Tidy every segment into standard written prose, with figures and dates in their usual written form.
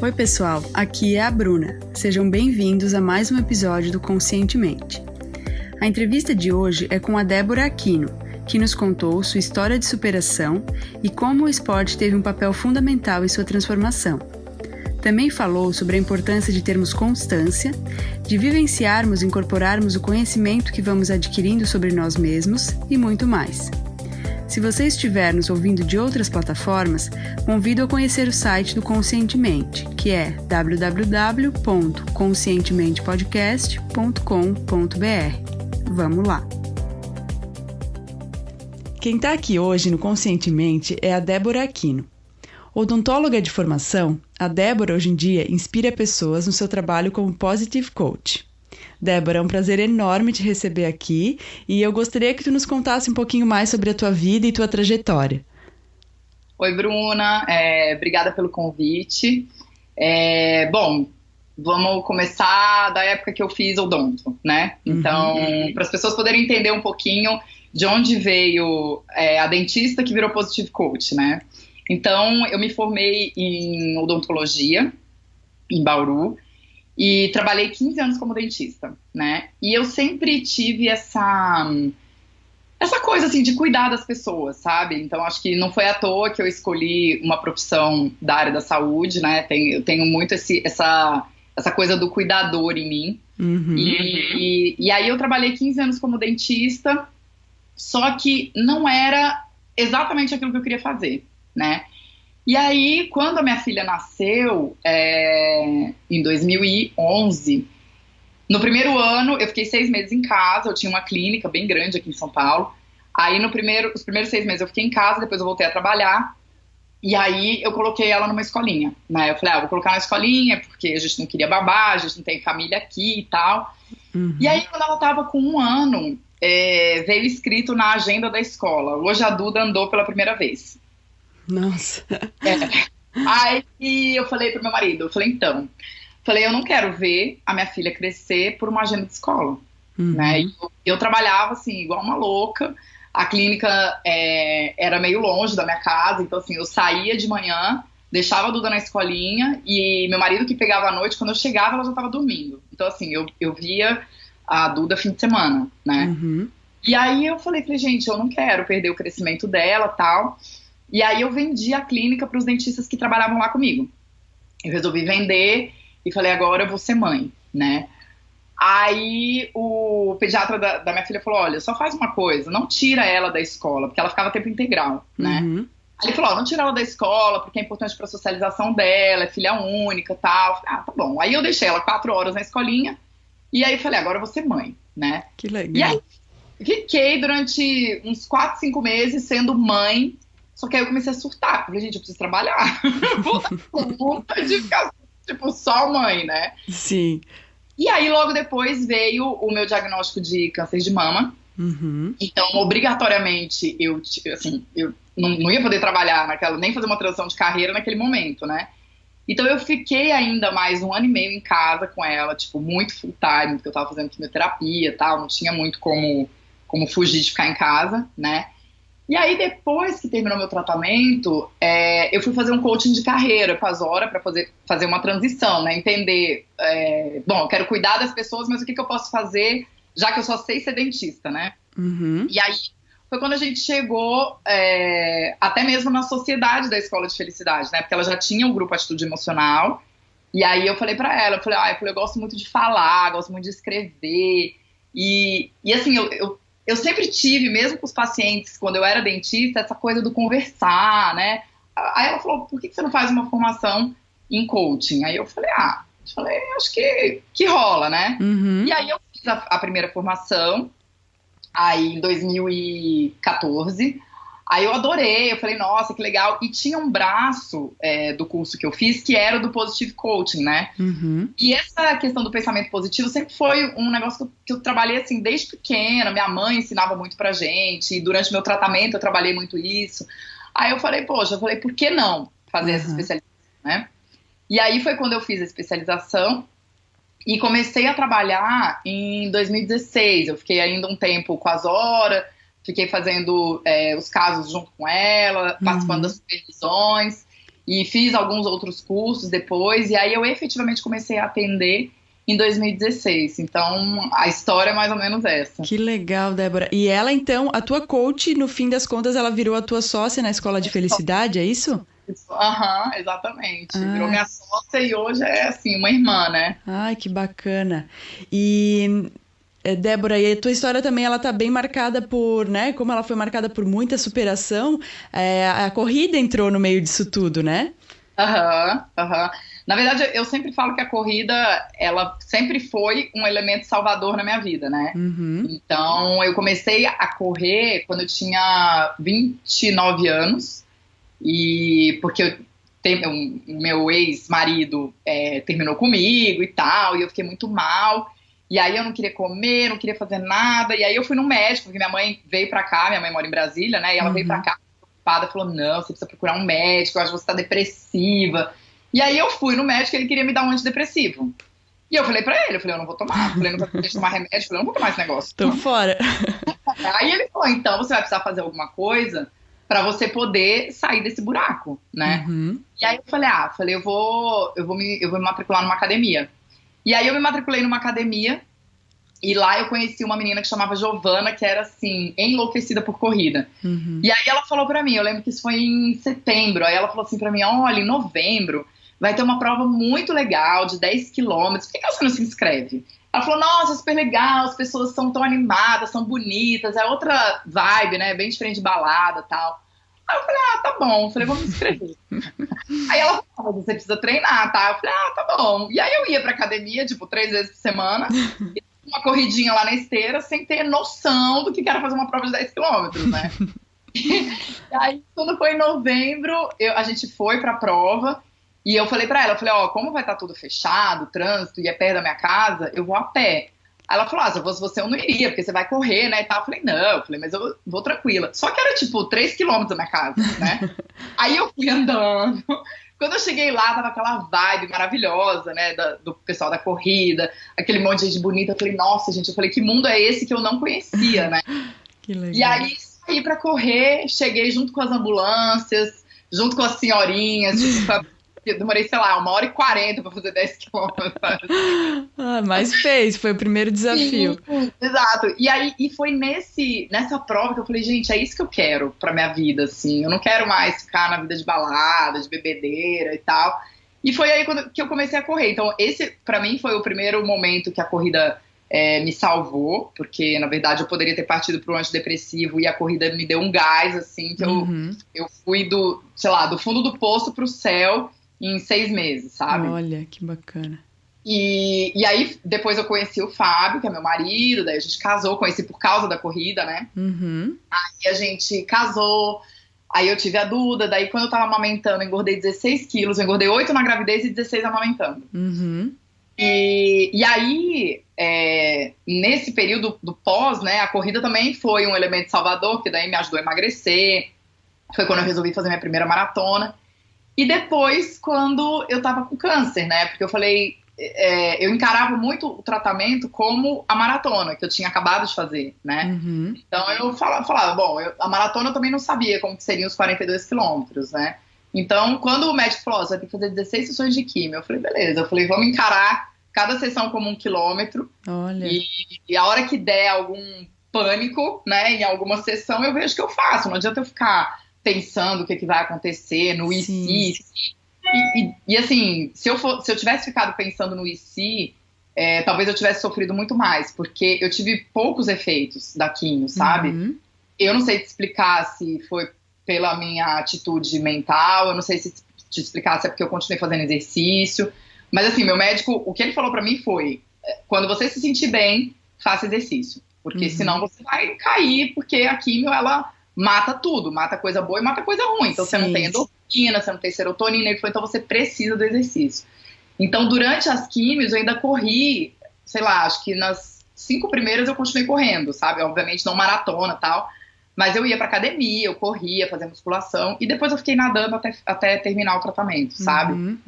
Oi pessoal, aqui é a Bruna. Sejam bem-vindos a mais um episódio do Conscientemente. A entrevista de hoje é com a Débora Aquino, que nos contou sua história de superação e como o esporte teve um papel fundamental em sua transformação. Também falou sobre a importância de termos constância, de vivenciarmos e incorporarmos o conhecimento que vamos adquirindo sobre nós mesmos e muito mais. Se você estiver nos ouvindo de outras plataformas, convido a conhecer o site do Conscientemente, que é www.conscientementepodcast.com.br. Vamos lá! Quem está aqui hoje no Conscientemente é a Débora Aquino. Odontóloga de formação, a Débora hoje em dia inspira pessoas no seu trabalho como Positive Coach. Débora, é um prazer enorme te receber aqui e eu gostaria que tu nos contasse um pouquinho mais sobre a tua vida e tua trajetória. Oi, Bruna. Obrigada pelo convite. Bom, vamos começar da época que eu fiz odonto, né? Então, para as pessoas poderem entender um pouquinho de onde veio a dentista que virou Positive Coach, né? Então, eu me formei em odontologia, em Bauru, e trabalhei 15 anos como dentista, né? E eu sempre tive essa coisa, assim, de cuidar das pessoas, sabe? Então, acho que não foi à toa que eu escolhi uma profissão da área da saúde, né? Eu tenho muito essa coisa do cuidador em mim. E aí eu trabalhei 15 anos como dentista, só que não era exatamente aquilo que eu queria fazer, né? E aí, quando a minha filha nasceu, em 2011, no primeiro ano, eu fiquei 6 meses em casa, eu tinha uma clínica bem grande aqui em São Paulo. Aí, os primeiros 6 meses eu fiquei em casa, depois eu voltei a trabalhar. E aí, eu coloquei ela numa escolinha, né? Eu falei, vou colocar na escolinha, porque a gente não queria babá, a gente não tem família aqui e tal. E aí, quando ela tava com 1 ano, veio escrito na agenda da escola, hoje a Duda andou pela primeira vez. Nossa. Aí eu falei pro meu marido, eu não quero ver a minha filha crescer por uma agenda de escola, né? Eu trabalhava assim, igual uma louca, a clínica era meio longe da minha casa, então assim, eu saía de manhã, deixava a Duda na escolinha e meu marido que pegava à noite, quando eu chegava ela já tava dormindo. Então assim, eu via a Duda fim de semana, né? E aí eu falei, gente, eu não quero perder o crescimento dela e tal. E aí eu vendi a clínica para os dentistas que trabalhavam lá comigo. Eu resolvi vender e falei, agora eu vou ser mãe, né? Aí o pediatra da minha filha falou, olha, só faz uma coisa, não tira ela da escola, porque ela ficava tempo integral, né? Aí ele falou, não tira ela da escola, porque é importante para a socialização dela, é filha única e tal. Eu falei, tá bom. Aí eu deixei ela 4 horas na escolinha, e aí eu falei, agora eu vou ser mãe, né? Que legal. E aí fiquei durante uns 4, 5 meses sendo mãe. Só que aí eu comecei a surtar. Falei, gente, eu preciso trabalhar. Vou dar conta de ficar, só mãe, né? Sim. E aí, logo depois, veio o meu diagnóstico de câncer de mama. Então, obrigatoriamente, eu não ia poder trabalhar nem fazer uma transição de carreira naquele momento, né? Então, eu fiquei ainda mais 1 ano e meio em casa com ela, muito full time, porque eu tava fazendo quimioterapia e tal, não tinha muito como fugir de ficar em casa, né? E aí, depois que terminou meu tratamento, eu fui fazer um coaching de carreira com a Zora para fazer uma transição, né? Entender, eu quero cuidar das pessoas, mas o que eu posso fazer, já que eu só sei ser dentista, né? E aí, foi quando a gente chegou até mesmo na sociedade da Escola de Felicidade, né? Porque ela já tinha um grupo Atitude Emocional. E aí, eu falei pra ela, eu gosto muito de falar, gosto muito de escrever. E assim, eu sempre tive, mesmo com os pacientes, quando eu era dentista, essa coisa do conversar, né? Aí ela falou, por que você não faz uma formação em coaching? Aí eu falei, acho que rola, né? E aí eu fiz a primeira formação, aí em 2014, aí eu adorei, eu falei, nossa, que legal. E tinha um braço do curso que eu fiz, que era o do Positive Coaching, né? E essa questão do pensamento positivo sempre foi um negócio que eu trabalhei, assim, desde pequena. Minha mãe ensinava muito pra gente, e durante meu tratamento eu trabalhei muito isso. Aí eu falei, por que não fazer essa especialização, né? E aí foi quando eu fiz a especialização e comecei a trabalhar em 2016. Eu fiquei ainda um tempo com a Zora, fiquei fazendo os casos junto com ela, participando das supervisões. e fiz alguns outros cursos depois, e aí eu efetivamente comecei a atender em 2016. Então, a história é mais ou menos essa. Que legal, Débora. E ela, então, a tua coach, no fim das contas, ela virou a tua sócia na Escola de Felicidade, é isso? Aham, exatamente. Virou minha sócia e hoje é, assim, uma irmã, né? Ai, que bacana. E, Débora, e a tua história também, ela tá bem marcada por, né? Como ela foi marcada por muita superação, a corrida entrou no meio disso tudo, né? Aham. Na verdade, eu sempre falo que a corrida, ela sempre foi um elemento salvador na minha vida, né? Uhum. Então, eu comecei a correr quando eu tinha 29 anos, e porque o meu ex-marido terminou comigo e tal, e eu fiquei muito mal, e aí eu não queria comer, não queria fazer nada, e aí eu fui no médico, porque minha mãe veio pra cá, minha mãe mora em Brasília, né? E ela veio pra cá, preocupada, falou, não, você precisa procurar um médico, eu acho que você tá depressiva. E aí eu fui no médico, ele queria me dar um antidepressivo. E eu falei pra ele, eu não vou tomar. Eu falei, não vou tomar remédio, eu falei, não vou tomar esse negócio. Tô fora. Aí ele falou, então você vai precisar fazer alguma coisa pra você poder sair desse buraco, né? Uhum. E aí eu vou me matricular numa academia. E aí eu me matriculei numa academia, e lá eu conheci uma menina que chamava Giovana, que era, assim, enlouquecida por corrida. Uhum. E aí ela falou pra mim, eu lembro que isso foi em setembro, aí ela falou assim pra mim, olha, em novembro vai ter uma prova muito legal de 10 quilômetros, por que você não se inscreve? Ela falou, nossa, super legal, as pessoas são tão animadas, são bonitas, é outra vibe, né, bem diferente de balada e tal. Aí eu falei, tá bom, eu falei, vou me inscrever. Aí ela falou, você precisa treinar, tá? Eu falei, tá bom. E aí eu ia pra academia, tipo, 3 vezes por semana, uma corridinha lá na esteira, sem ter noção do que era fazer uma prova de 10 quilômetros, né? E aí, quando foi em novembro, a gente foi pra prova, e eu falei pra ela, como vai estar tudo fechado, trânsito, e é perto da minha casa, eu vou a pé. Aí ela falou, se eu fosse você, eu não iria, porque você vai correr, né, e tal. Eu falei, não, mas eu vou tranquila. Só que era, tipo, 3 quilômetros da minha casa, né? Aí eu fui andando. Quando eu cheguei lá, tava aquela vibe maravilhosa, né, do pessoal da corrida, aquele monte de gente bonita. Eu falei, nossa, gente, que mundo é esse que eu não conhecia, né? Que legal. E aí, saí pra correr, cheguei junto com as ambulâncias, junto com as senhorinhas, eu demorei, 1h40 pra fazer 10 quilômetros. Mas fez, foi o primeiro desafio. Sim, exato. E aí, foi nessa prova que eu falei, gente, é isso que eu quero pra minha vida, assim. Eu não quero mais ficar na vida de balada, de bebedeira e tal. E foi aí que eu comecei a correr. Então, esse, pra mim, foi o primeiro momento que a corrida me salvou, porque, na verdade, eu poderia ter partido pro antidepressivo e a corrida me deu um gás, assim, que eu fui do fundo do poço pro céu em 6 meses, sabe? Olha, que bacana. E aí, depois eu conheci o Fábio, que é meu marido, daí a gente casou, conheci por causa da corrida, né? Uhum. Aí a gente casou, aí eu tive a Duda, daí quando eu tava amamentando, eu engordei 16 quilos, eu engordei 8 na gravidez e 16 amamentando. Uhum. E aí, nesse período do pós, né, a corrida também foi um elemento salvador, que daí me ajudou a emagrecer, foi quando eu resolvi fazer minha primeira maratona. E depois, quando eu tava com câncer, né? Porque eu falei, eu encarava muito o tratamento como a maratona, que eu tinha acabado de fazer, né? Uhum. Então eu falava bom, a maratona eu também não sabia como que seriam os 42 quilômetros, né? Então, quando o médico falou, você vai ter que fazer 16 sessões de químio, eu falei, beleza. Eu falei, vamos encarar cada sessão como 1 quilômetro. Olha. E a hora que der algum pânico, né, em alguma sessão, eu vejo o que eu faço. Não adianta eu ficar pensando o que vai acontecer no IC. E assim, se eu tivesse ficado pensando no IC, talvez eu tivesse sofrido muito mais, porque eu tive poucos efeitos da quimio, sabe? Uhum. Eu não sei te explicar se foi pela minha atitude mental, eu não sei se te explicar se é porque eu continuei fazendo exercício, mas assim, meu médico, o que ele falou pra mim foi, quando você se sentir bem, faça exercício, porque senão você vai cair, porque a quimio, ela mata tudo, mata coisa boa e mata coisa ruim. Então você não tem endorfina, você não tem serotonina, então você precisa do exercício. Então durante as químios eu ainda corri, sei lá, acho que nas 5 primeiras eu continuei correndo, sabe? Obviamente não maratona e tal, Mas eu ia pra academia, eu corria, fazia musculação, e depois eu fiquei nadando até terminar o tratamento, sabe?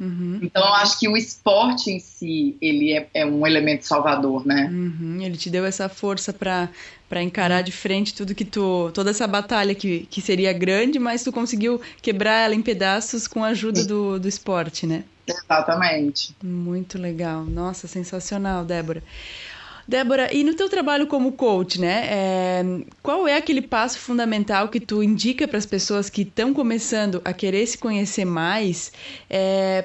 Então eu acho que o esporte em si, ele é um elemento salvador, né? Ele te deu essa força pra encarar de frente toda essa batalha que seria grande, mas tu conseguiu quebrar ela em pedaços com a ajuda do esporte, né? Exatamente. Muito legal. Nossa, sensacional, Débora. Débora, e no teu trabalho como coach, né? Qual é aquele passo fundamental que tu indica para as pessoas que estão começando a querer se conhecer mais,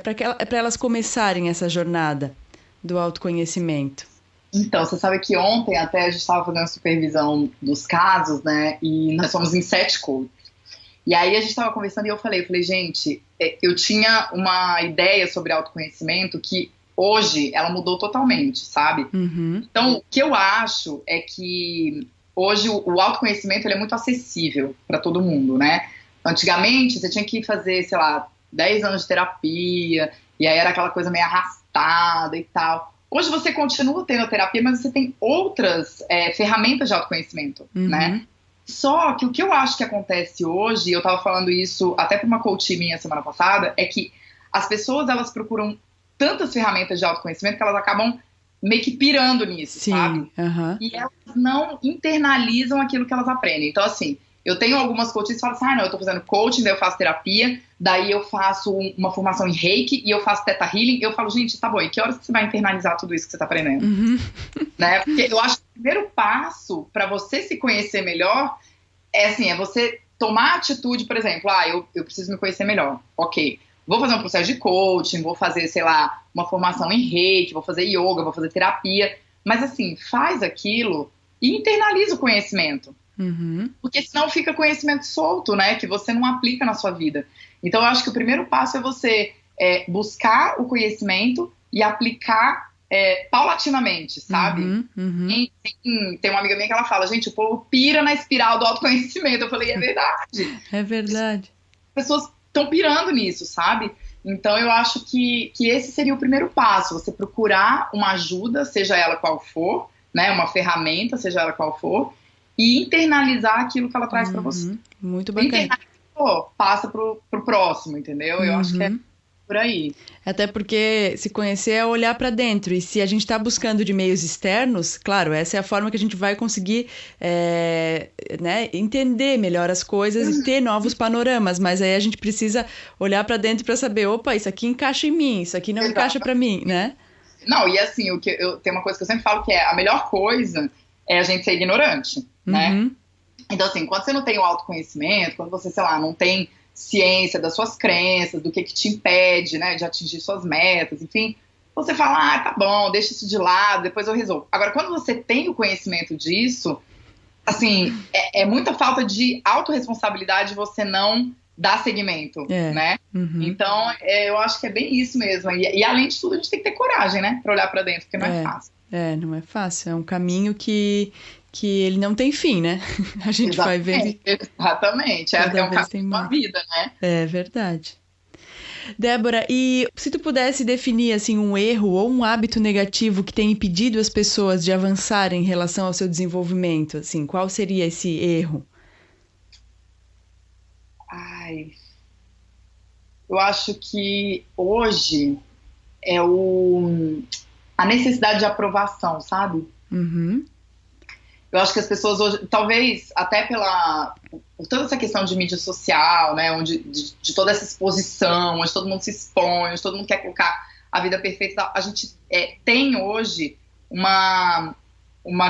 para elas começarem essa jornada do autoconhecimento? Então, você sabe que ontem até a gente estava fazendo supervisão dos casos, né? E nós fomos em 7 coaches. E aí a gente estava conversando e eu falei, gente, eu tinha uma ideia sobre autoconhecimento que hoje ela mudou totalmente, sabe? Então, o que eu acho é que hoje o autoconhecimento ele é muito acessível para todo mundo, né? Antigamente, você tinha que fazer, sei lá, 10 anos de terapia, e aí era aquela coisa meio arrastada e tal. Hoje você continua tendo a terapia, mas você tem outras ferramentas de autoconhecimento, né? Só que o que eu acho que acontece hoje, eu tava falando isso até para uma coach minha semana passada, é que as pessoas, elas procuram tantas ferramentas de autoconhecimento que elas acabam meio que pirando nisso, sabe? E elas não internalizam aquilo que elas aprendem. Então, assim, eu tenho algumas coaches que falam assim, não, eu tô fazendo coaching, daí eu faço terapia, daí eu faço uma formação em Reiki e eu faço Theta Healing. Eu falo, gente, tá bom, e que horas que você vai internalizar tudo isso que você tá aprendendo? Né? Porque eu acho que o primeiro passo para você se conhecer melhor é você tomar atitude, por exemplo, eu preciso me conhecer melhor. Ok. Vou fazer um processo de coaching, vou fazer, sei lá, uma formação em Reiki, vou fazer yoga, vou fazer terapia. Mas, assim, faz aquilo e internaliza o conhecimento. Porque senão fica conhecimento solto, né? Que você não aplica na sua vida. Então, eu acho que o primeiro passo é você buscar o conhecimento e aplicar paulatinamente, sabe? Tem uma amiga minha que ela fala, gente, o povo pira na espiral do autoconhecimento. Eu falei, é verdade. É verdade. As pessoas estão pirando nisso, sabe? Então eu acho que esse seria o primeiro passo, você procurar uma ajuda, seja ela qual for, né, uma ferramenta, seja ela qual for, e internalizar aquilo que ela traz pra você. Muito bacana. Internalizou, passa pro próximo, entendeu? Eu acho que é por aí. Até porque se conhecer é olhar para dentro, e se a gente está buscando de meios externos, claro, essa é a forma que a gente vai conseguir né, entender melhor as coisas e ter novos panoramas, mas aí a gente precisa olhar para dentro para saber, opa, isso aqui encaixa em mim, isso aqui não encaixa para mim, né? Não, e assim, tem uma coisa que eu sempre falo que a melhor coisa é a gente ser ignorante, né? Então assim, quando você não tem o autoconhecimento, quando você, sei lá, não tem ciência das suas crenças, do que te impede, né, de atingir suas metas, enfim, você fala, tá bom, deixa isso de lado, depois eu resolvo. Agora, quando você tem o conhecimento disso, assim, é muita falta de autorresponsabilidade você não dar seguimento, né? Então, eu acho que é bem isso mesmo. E além de tudo, a gente tem que ter coragem, né, pra olhar pra dentro, porque não é fácil. Não é fácil, é um caminho que ele não tem fim, né? A gente vai ver. Exatamente, é um caminho da vida, né? É verdade. Débora, e se tu pudesse definir assim um erro ou um hábito negativo que tem impedido as pessoas de avançarem em relação ao seu desenvolvimento, assim, qual seria esse erro? Eu acho que hoje é a necessidade de aprovação, sabe? Eu acho que as pessoas hoje, talvez até por toda essa questão de mídia social, né, de toda essa exposição, onde todo mundo se expõe, onde todo mundo quer colocar a vida perfeita, a gente tem hoje uma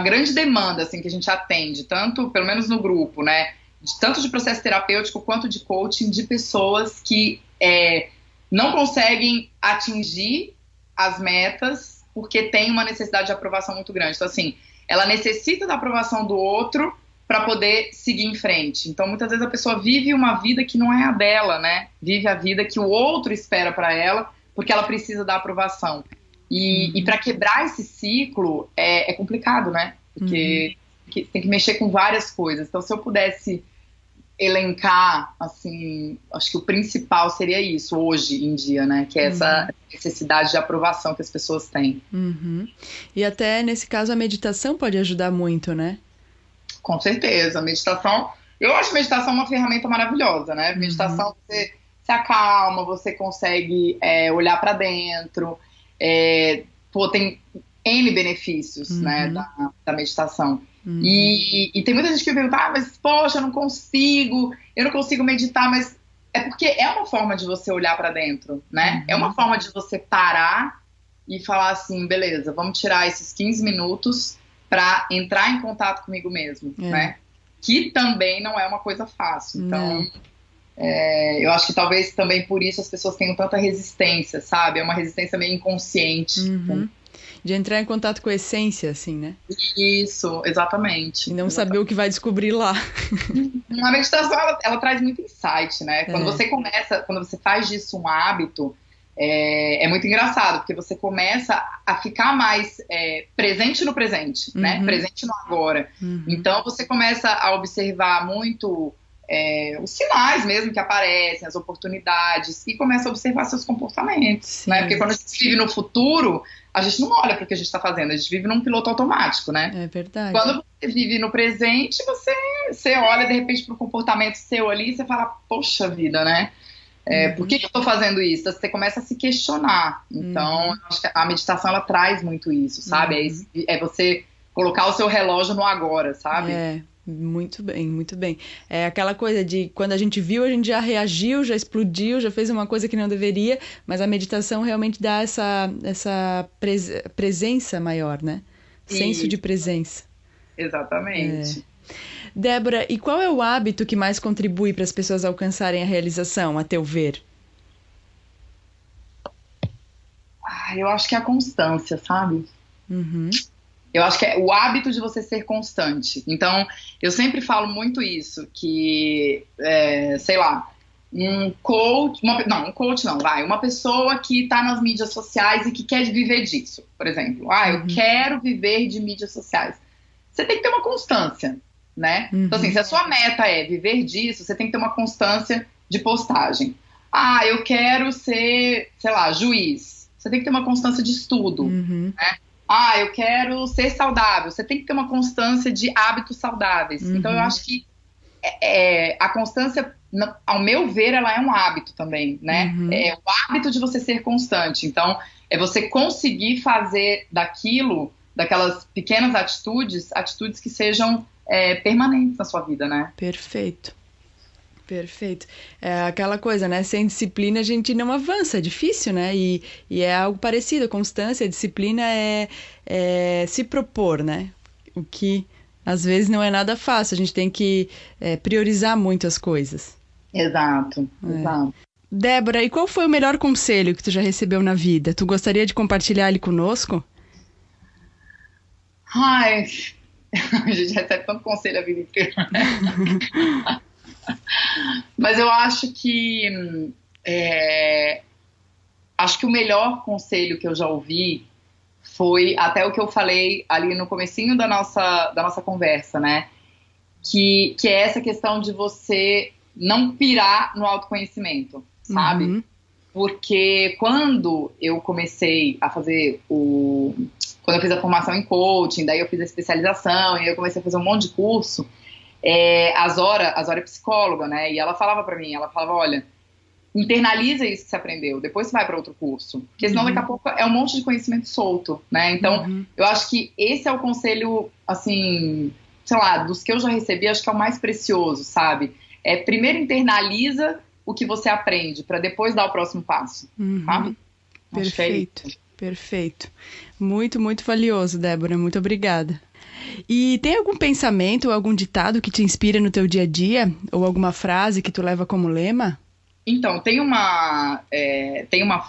grande demanda, assim, que a gente atende, tanto, pelo menos no grupo, né, tanto de processo terapêutico quanto de coaching, de pessoas que não conseguem atingir as metas porque tem uma necessidade de aprovação muito grande. Então, assim, ela necessita da aprovação do outro para poder seguir em frente. Então, muitas vezes a pessoa vive uma vida que não é a dela, né? Vive a vida que o outro espera para ela, porque ela precisa da aprovação. E para quebrar esse ciclo é complicado, né? Porque tem que mexer com várias coisas. Então, se eu pudesse elencar, assim, acho que o principal seria isso hoje em dia, né? Que é essa necessidade de aprovação que as pessoas têm. E até nesse caso a meditação pode ajudar muito, né? Com certeza. A meditação Eu acho meditação uma ferramenta maravilhosa, né? Meditação, você se acalma, você consegue olhar para dentro. Tem N benefícios, né, da meditação. E tem muita gente que pergunta, mas poxa, eu não consigo meditar, mas é porque é uma forma de você olhar para dentro, né? É uma forma de você parar e falar assim, beleza, vamos tirar esses 15 minutos para entrar em contato comigo mesmo, né? Que também não é uma coisa fácil. Então, eu acho que talvez também por isso as pessoas tenham tanta resistência, sabe? É uma resistência meio inconsciente. De entrar em contato com a essência, assim, né? Isso, exatamente. E não saber o que vai descobrir lá. A meditação, ela traz muito insight, né? Quando você faz disso um hábito, é muito engraçado, porque você começa a ficar mais presente no presente, né? Presente no agora. Então, você começa a observar muito os sinais mesmo que aparecem, as oportunidades, e começa a observar seus comportamentos, né? Porque quando a gente vive no futuro, a gente não olha para o que a gente está fazendo, a gente vive num piloto automático, né? É verdade. Quando você vive no presente, você olha de repente para o comportamento seu ali e você fala, poxa vida, né? Por que eu estou fazendo isso? Você começa a se questionar. Então, eu acho que a meditação, ela traz muito isso, sabe? É você colocar o seu relógio no agora, sabe? Muito bem, muito bem. É aquela coisa de quando a gente viu, a gente já reagiu, já explodiu, já fez uma coisa que não deveria, mas a meditação realmente dá essa presença maior, né? Senso de presença. Exatamente. Débora, e qual é o hábito que mais contribui para as pessoas alcançarem a realização, a teu ver? Eu acho que é a constância, sabe? Eu acho que é o hábito de você ser constante. Então, eu sempre falo muito isso, que, sei lá, uma pessoa que está nas mídias sociais e que quer viver disso, por exemplo. Eu quero viver de mídias sociais. Você tem que ter uma constância, né? Então, assim, se a sua meta é viver disso, você tem que ter uma constância de postagem. Eu quero ser, sei lá, juiz. Você tem que ter uma constância de estudo, né? Eu quero ser saudável. Você tem que ter uma constância de hábitos saudáveis. Então, eu acho que a constância, ao meu ver, ela é um hábito também, né? É o hábito de você ser constante. Então, é você conseguir fazer daquelas pequenas atitudes que sejam permanentes na sua vida, né? Perfeito. Perfeito. É aquela coisa, né? Sem disciplina a gente não avança, é difícil, né? E é algo parecido, a constância, a disciplina é se propor, né? O que às vezes não é nada fácil, a gente tem que priorizar muito as coisas. Exato. Débora, e qual foi o melhor conselho que tu já recebeu na vida? Tu gostaria de compartilhar ele conosco? A gente recebe tanto conselho a vida inteira, né? Mas eu acho que o melhor conselho que eu já ouvi foi até o que eu falei ali no comecinho da nossa conversa, né? Que é essa questão de você não pirar no autoconhecimento, sabe? Porque quando eu comecei a fazer quando eu fiz a formação em coaching, daí eu fiz a especialização, e eu comecei a fazer um monte de curso, a Zora é psicóloga, né? E ela falava pra mim, olha, internaliza isso que você aprendeu, depois você vai para outro curso, porque senão daqui a pouco é um monte de conhecimento solto, né? Então, eu acho que esse é o conselho, assim, sei lá, dos que eu já recebi, acho que é o mais precioso, sabe? Primeiro internaliza o que você aprende, para depois dar o próximo passo, sabe? Perfeito. Muito, muito valioso, Débora, muito obrigada. E tem algum pensamento ou algum ditado que te inspira no teu dia a dia? Ou alguma frase que tu leva como lema? Então, tem uma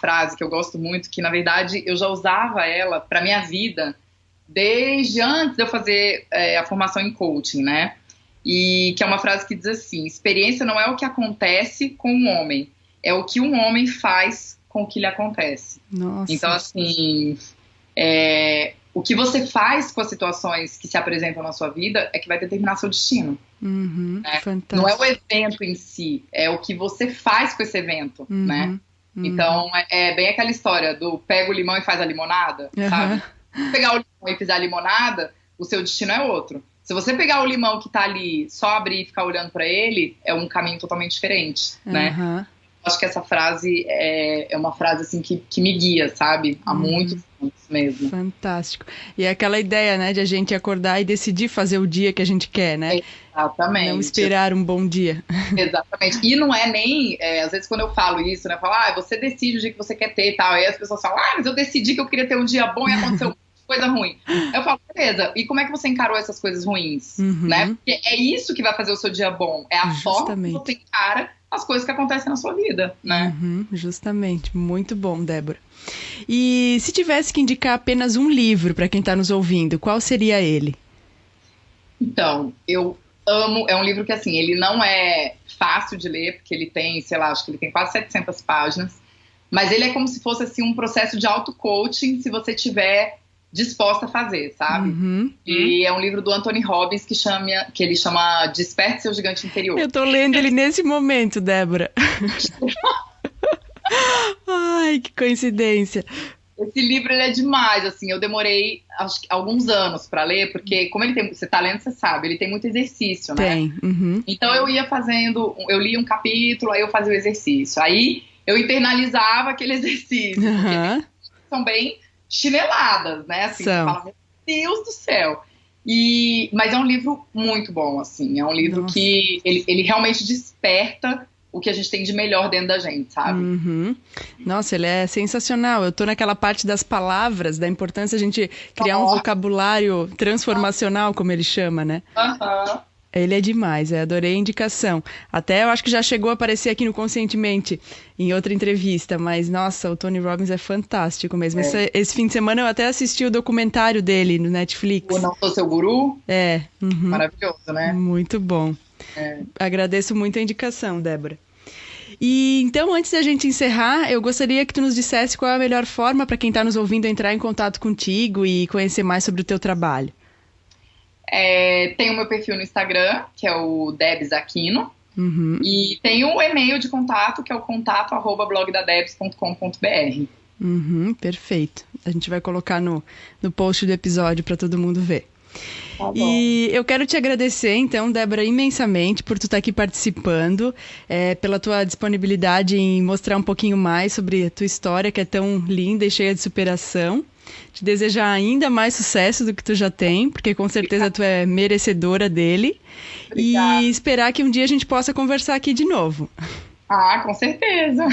frase que eu gosto muito, que na verdade eu já usava ela para minha vida desde antes de eu fazer a formação em coaching, né? E que é uma frase que diz assim: experiência não é o que acontece com um homem, é o que um homem faz com o que lhe acontece. Nossa. Então, assim, o que você faz com as situações que se apresentam na sua vida é que vai determinar seu destino. Né? Não é o evento em si, é o que você faz com esse evento, né? Então, é bem aquela história do pega o limão e faz a limonada, sabe? Se pegar o limão e fizer a limonada, o seu destino é outro. Se Se você pegar o limão que tá ali, só abrir e ficar olhando pra ele, é um caminho totalmente diferente, né? Acho que essa frase é uma frase assim que me guia, sabe? Há muitos anos mesmo. Fantástico. E é aquela ideia, né, de a gente acordar e decidir fazer o dia que a gente quer, né? Exatamente. Não esperar um bom dia. Exatamente. E não é nem, às vezes quando eu falo isso, né, eu falo, você decide o dia que você quer ter e tal. Aí as pessoas falam, mas eu decidi que eu queria ter um dia bom e aconteceu coisa ruim. Eu falo, beleza, e como é que você encarou essas coisas ruins, né? Porque é isso que vai fazer o seu dia bom, é a forma que você encara as coisas que acontecem na sua vida, né? Justamente, muito bom, Débora. E se tivesse que indicar apenas um livro para quem está nos ouvindo, qual seria ele? Então, eu amo, é um livro que assim, ele não é fácil de ler, porque ele tem, sei lá, acho que ele tem quase 700 páginas, mas ele é como se fosse assim um processo de auto-coaching, se você tiver disposta a fazer, sabe? E é um livro do Anthony Robbins que ele chama Desperte Seu Gigante Interior. Eu tô lendo ele nesse momento, Débora. Ai, que coincidência. Esse livro, ele é demais, assim, eu demorei acho que alguns anos pra ler, porque como ele tem, você tá lendo, você sabe, ele tem muito exercício, né? Tem. Então eu ia fazendo, eu lia um capítulo, aí eu fazia o exercício, aí eu internalizava aquele exercício, porque são bem chineladas, né? Assim, você fala, meu Deus do céu. Mas é um livro muito bom, assim. É um livro que ele realmente desperta o que a gente tem de melhor dentro da gente, sabe? Nossa, ele é sensacional. Eu tô naquela parte das palavras, da importância de a gente criar um vocabulário transformacional, como ele chama, né? Ele é demais, adorei a indicação. Até eu acho que já chegou a aparecer aqui no Conscientemente, em outra entrevista, mas nossa, o Tony Robbins é fantástico mesmo. Esse fim de semana eu até assisti o documentário dele no Netflix. O Não Sou Seu Guru? Maravilhoso, né? Muito bom. Agradeço muito a indicação, Débora. E então, antes da gente encerrar, eu gostaria que tu nos dissesse qual é a melhor forma para quem está nos ouvindo entrar em contato contigo e conhecer mais sobre o teu trabalho. Tem o meu perfil no Instagram, que é o Debs Aquino, e tem o e-mail de contato, que é o contato@blogdadebs.com.br. Perfeito. A gente vai colocar no post do episódio para todo mundo ver. Tá bom. E eu quero te agradecer, então, Débora, imensamente por tu estar aqui participando, pela tua disponibilidade em mostrar um pouquinho mais sobre a tua história, que é tão linda e cheia de superação. Te desejar ainda mais sucesso do que tu já tem, porque com certeza tu é merecedora dele. Obrigada. E esperar que um dia a gente possa conversar aqui de novo. Com certeza.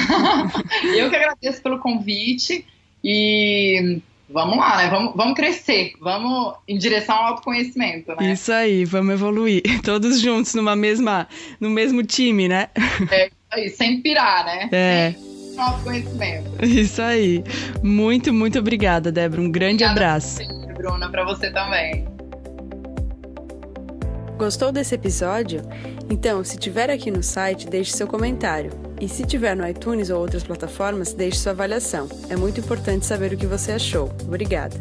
Eu que agradeço pelo convite e vamos lá, né? Vamos crescer, vamos em direção ao autoconhecimento, né? Isso aí, vamos evoluir. Todos juntos no mesmo time, né? Isso aí, sem pirar, né? Autoconhecimento. Isso aí. Muito, muito obrigada, Débora. Um grande abraço. Obrigada, Bruna, para você também. Gostou desse episódio? Então, se tiver aqui no site, deixe seu comentário. E se tiver no iTunes ou outras plataformas, deixe sua avaliação. É muito importante saber o que você achou. Obrigada.